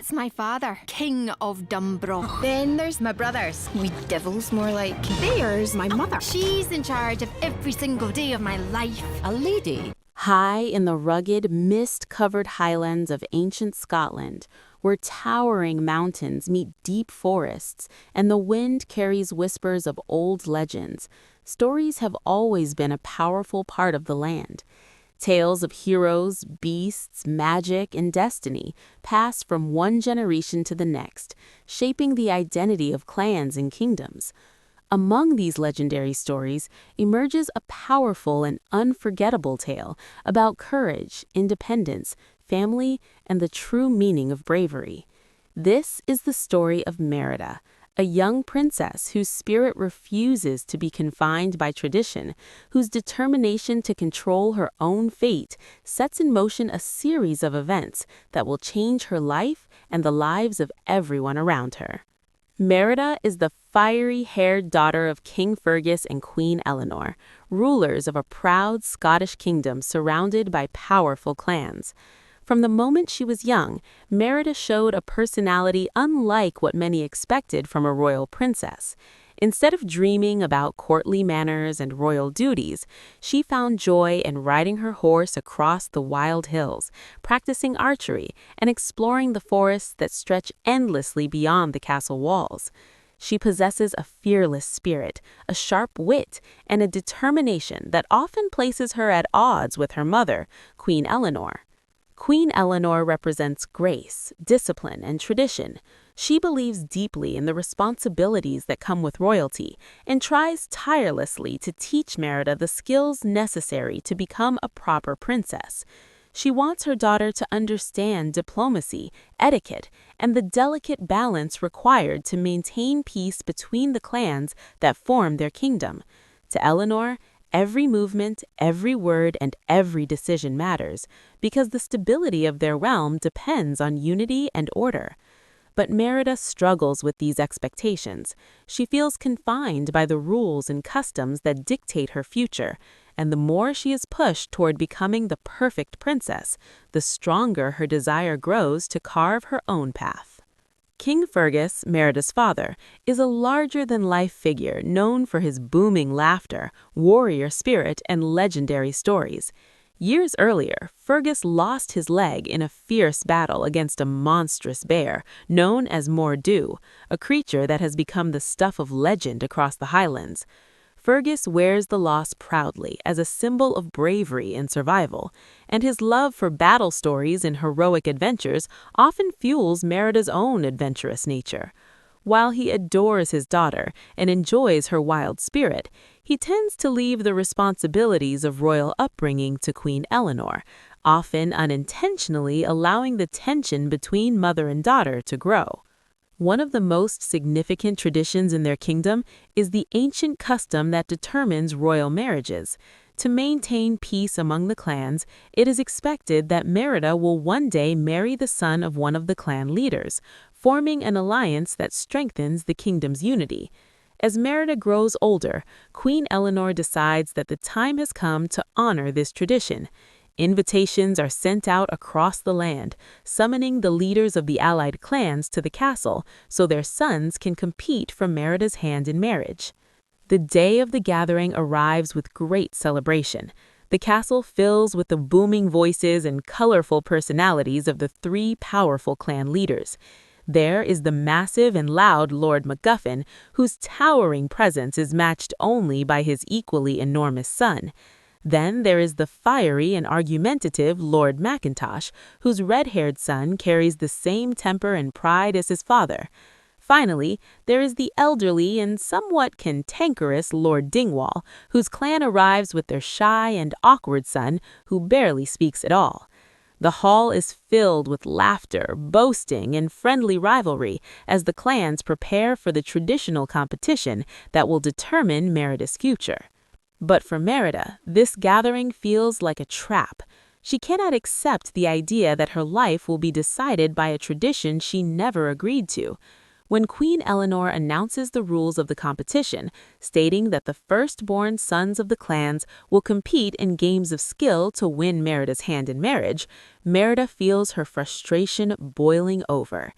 That's my father, King of Dumbro. Then there's my brothers. We devils, more like. There's my mother. She's in charge of every single day of my life. A lady. High in the rugged, mist-covered highlands of ancient Scotland, where towering mountains meet deep forests and the wind carries whispers of old legends, stories have always been a powerful part of the land. Tales of heroes, beasts, magic, and destiny pass from one generation to the next, shaping the identity of clans and kingdoms. Among these legendary stories emerges a powerful and unforgettable tale about courage, independence, family, and the true meaning of bravery. This is the story of Merida, a young princess whose spirit refuses to be confined by tradition, whose determination to control her own fate sets in motion a series of events that will change her life and the lives of everyone around her. Merida is the fiery-haired daughter of King Fergus and Queen Elinor, rulers of a proud Scottish kingdom surrounded by powerful clans. From the moment she was young, Merida showed a personality unlike what many expected from a royal princess. Instead of dreaming about courtly manners and royal duties, she found joy in riding her horse across the wild hills, practicing archery, and exploring the forests that stretch endlessly beyond the castle walls. She possesses a fearless spirit, a sharp wit, and a determination that often places her at odds with her mother, Queen Elinor. Queen Elinor represents grace, discipline, and tradition. She believes deeply in the responsibilities that come with royalty and tries tirelessly to teach Merida the skills necessary to become a proper princess. She wants her daughter to understand diplomacy, etiquette, and the delicate balance required to maintain peace between the clans that form their kingdom. To Elinor, every movement, every word, and every decision matters, because the stability of their realm depends on unity and order. But Merida struggles with these expectations. She feels confined by the rules and customs that dictate her future, and the more she is pushed toward becoming the perfect princess, the stronger her desire grows to carve her own path. King Fergus, Merida's father, is a larger-than-life figure known for his booming laughter, warrior spirit, and legendary stories. Years earlier, Fergus lost his leg in a fierce battle against a monstrous bear known as Mor'du, a creature that has become the stuff of legend across the Highlands. Fergus wears the loss proudly as a symbol of bravery and survival, and his love for battle stories and heroic adventures often fuels Merida's own adventurous nature. While he adores his daughter and enjoys her wild spirit, he tends to leave the responsibilities of royal upbringing to Queen Elinor, often unintentionally allowing the tension between mother and daughter to grow. One of the most significant traditions in their kingdom is the ancient custom that determines royal marriages. To maintain peace among the clans, it is expected that Merida will one day marry the son of one of the clan leaders, forming an alliance that strengthens the kingdom's unity. As Merida grows older, Queen Elinor decides that the time has come to honor this tradition. Invitations are sent out across the land, summoning the leaders of the allied clans to the castle so their sons can compete for Merida's hand in marriage. The day of the gathering arrives with great celebration. The castle fills with the booming voices and colorful personalities of the three powerful clan leaders. There is the massive and loud Lord MacGuffin, whose towering presence is matched only by his equally enormous son. Then there is the fiery and argumentative Lord Mackintosh, whose red-haired son carries the same temper and pride as his father. Finally, there is the elderly and somewhat cantankerous Lord Dingwall, whose clan arrives with their shy and awkward son, who barely speaks at all. The hall is filled with laughter, boasting, and friendly rivalry as the clans prepare for the traditional competition that will determine Merida's future. But for Merida, this gathering feels like a trap. She cannot accept the idea that her life will be decided by a tradition she never agreed to. when Queen Elinor announces the rules of the competition, stating that the firstborn sons of the clans will compete in games of skill to win Merida's hand in marriage, Merida feels her frustration boiling over.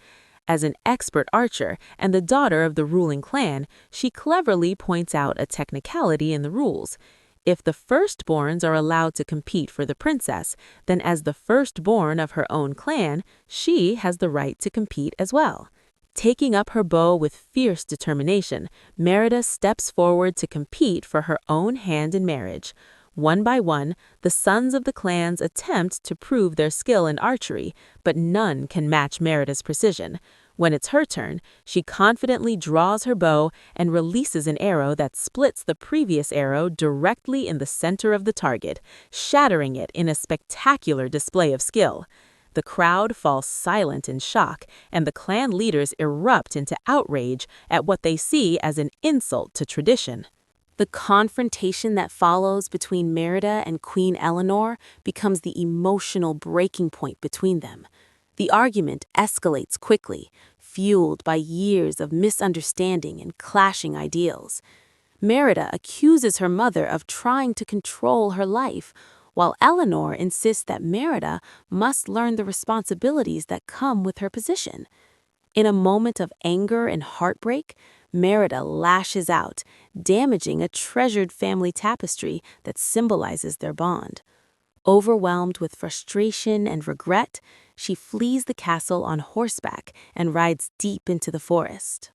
As an expert archer and the daughter of the ruling clan, she cleverly points out a technicality in the rules. If the firstborns are allowed to compete for the princess, then as the firstborn of her own clan, she has the right to compete as well. Taking up her bow with fierce determination, Merida steps forward to compete for her own hand in marriage. One by one, the sons of the clans attempt to prove their skill in archery, but none can match Merida's precision. When it's her turn, she confidently draws her bow and releases an arrow that splits the previous arrow directly in the center of the target, shattering it in a spectacular display of skill. The crowd falls silent in shock, and the clan leaders erupt into outrage at what they see as an insult to tradition. The confrontation that follows between Merida and Queen Elinor becomes the emotional breaking point between them. The argument escalates quickly, fueled by years of misunderstanding and clashing ideals. Merida accuses her mother of trying to control her life, while Elinor insists that Merida must learn the responsibilities that come with her position. In a moment of anger and heartbreak, Merida lashes out, damaging a treasured family tapestry that symbolizes their bond. Overwhelmed with frustration and regret, she flees the castle on horseback and rides deep into the forest.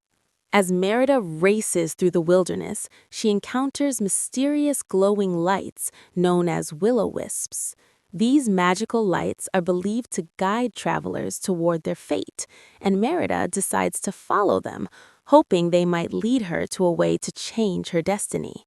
As Merida races through the wilderness, she encounters mysterious glowing lights known as will-o-wisps. These magical lights are believed to guide travelers toward their fate, and Merida decides to follow them, hoping they might lead her to a way to change her destiny.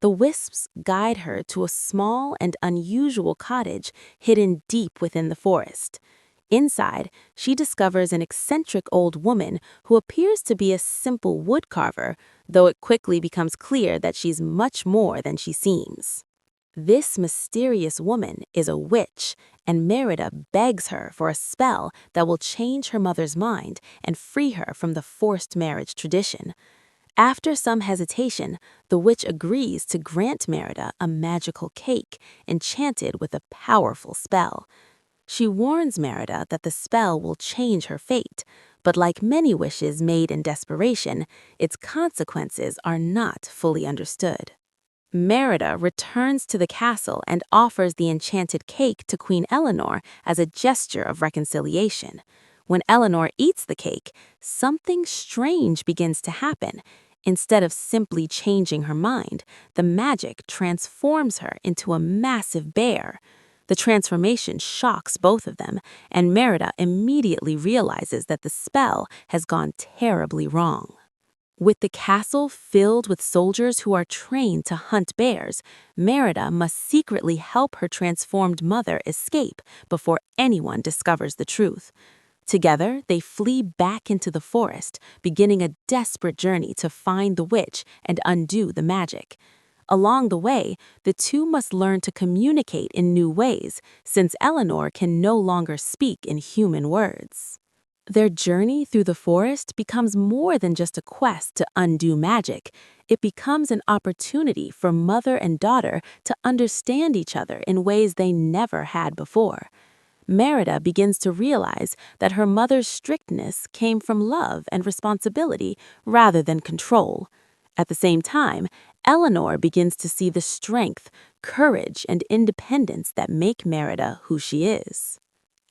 The wisps guide her to a small and unusual cottage hidden deep within the forest. Inside, she discovers an eccentric old woman who appears to be a simple woodcarver, though it quickly becomes clear that she's much more than she seems. This mysterious woman is a witch, and Merida begs her for a spell that will change her mother's mind and free her from the forced marriage tradition. After some hesitation, the witch agrees to grant Merida a magical cake enchanted with a powerful spell. She warns Merida that the spell will change her fate, but like many wishes made in desperation, its consequences are not fully understood. Merida returns to the castle and offers the enchanted cake to Queen Elinor as a gesture of reconciliation. When Elinor eats the cake, something strange begins to happen. Instead of simply changing her mind, the magic transforms her into a massive bear. The transformation shocks both of them, and Merida immediately realizes that the spell has gone terribly wrong. With the castle filled with soldiers who are trained to hunt bears, Merida must secretly help her transformed mother escape before anyone discovers the truth. Together, they flee back into the forest, beginning a desperate journey to find the witch and undo the magic. Along the way, the two must learn to communicate in new ways, since Elinor can no longer speak in human words. Their journey through the forest becomes more than just a quest to undo magic. It becomes an opportunity for mother and daughter to understand each other in ways they never had before. Merida begins to realize that her mother's strictness came from love and responsibility rather than control. At the same time, Elinor begins to see the strength, courage, and independence that make Merida who she is.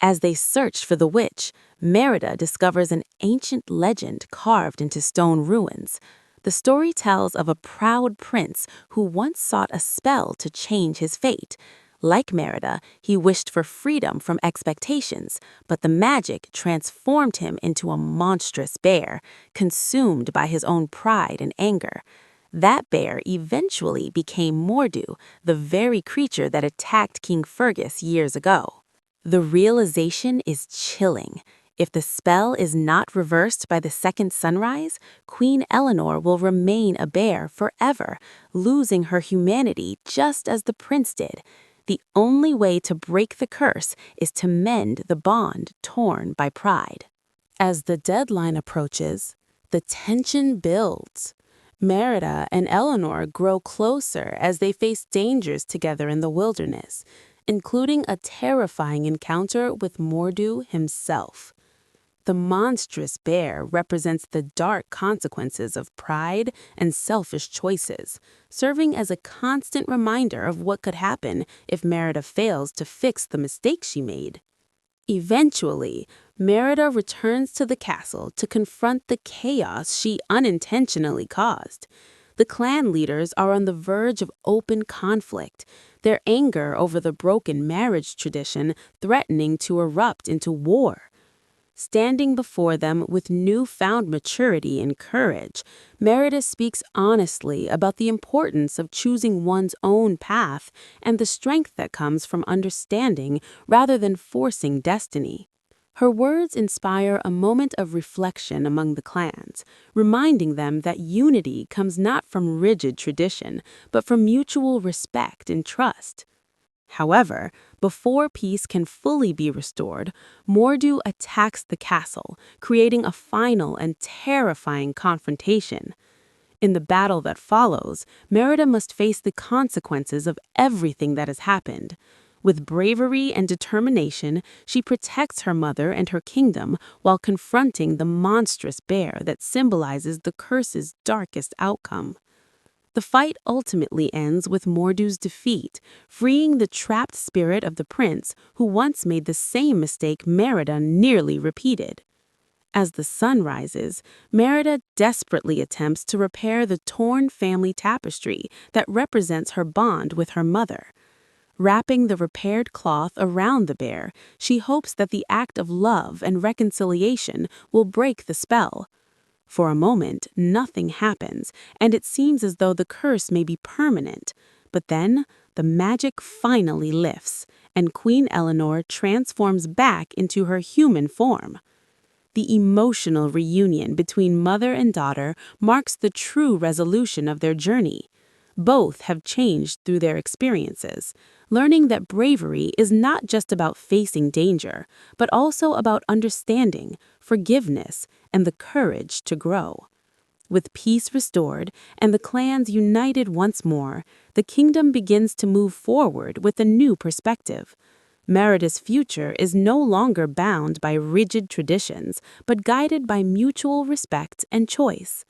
As they search for the witch, Merida discovers an ancient legend carved into stone ruins. The story tells of a proud prince who once sought a spell to change his fate. Like Merida, he wished for freedom from expectations, but the magic transformed him into a monstrous bear, consumed by his own pride and anger. That bear eventually became Mordu, the very creature that attacked King Fergus years ago. The realization is chilling. If the spell is not reversed by the second sunrise, Queen Elinor will remain a bear forever, losing her humanity just as the prince did. The only way to break the curse is to mend the bond torn by pride. As the deadline approaches, The tension builds. Merida and Elinor grow closer as they face dangers together in the wilderness, including a terrifying encounter with Mordu himself. The monstrous bear represents the dark consequences of pride and selfish choices, serving as a constant reminder of what could happen if Merida fails to fix the mistakes she made. Eventually, Merida returns to the castle to confront the chaos she unintentionally caused. The clan leaders are on the verge of open conflict, their anger over the broken marriage tradition threatening to erupt into war. Standing before them with newfound maturity and courage, Merida speaks honestly about the importance of choosing one's own path and the strength that comes from understanding rather than forcing destiny. Her words inspire a moment of reflection among the clans, reminding them that unity comes not from rigid tradition, but from mutual respect and trust. However, before peace can fully be restored, Mordu attacks the castle, creating a final and terrifying confrontation. In the battle that follows, Merida must face the consequences of everything that has happened. With bravery and determination, she protects her mother and her kingdom while confronting the monstrous bear that symbolizes the curse's darkest outcome. The fight ultimately ends with Mordu's defeat, freeing the trapped spirit of the prince who once made the same mistake Merida nearly repeated. As the sun rises, Merida desperately attempts to repair the torn family tapestry that represents her bond with her mother. Wrapping the repaired cloth around the bear, she hopes that the act of love and reconciliation will break the spell. For a moment, nothing happens, and it seems as though the curse may be permanent. But then, the magic finally lifts, and Queen Elinor transforms back into her human form. The emotional reunion between mother and daughter marks the true resolution of their journey. Both have changed through their experiences, learning that bravery is not just about facing danger, but also about understanding, forgiveness, and the courage to grow. With peace restored and the clans united once more, the kingdom begins to move forward with a new perspective. Merida's future is no longer bound by rigid traditions, but guided by mutual respect and choice.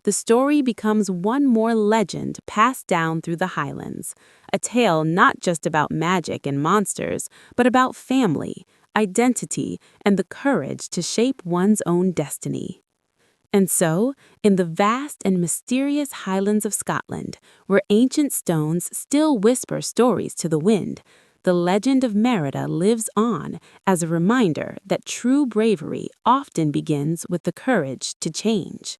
The story becomes one more legend passed down through the Highlands, a tale not just about magic and monsters, but about family, identity, and the courage to shape one's own destiny. And so, in the vast and mysterious Highlands of Scotland, where ancient stones still whisper stories to the wind, the legend of Merida lives on as a reminder that true bravery often begins with the courage to change.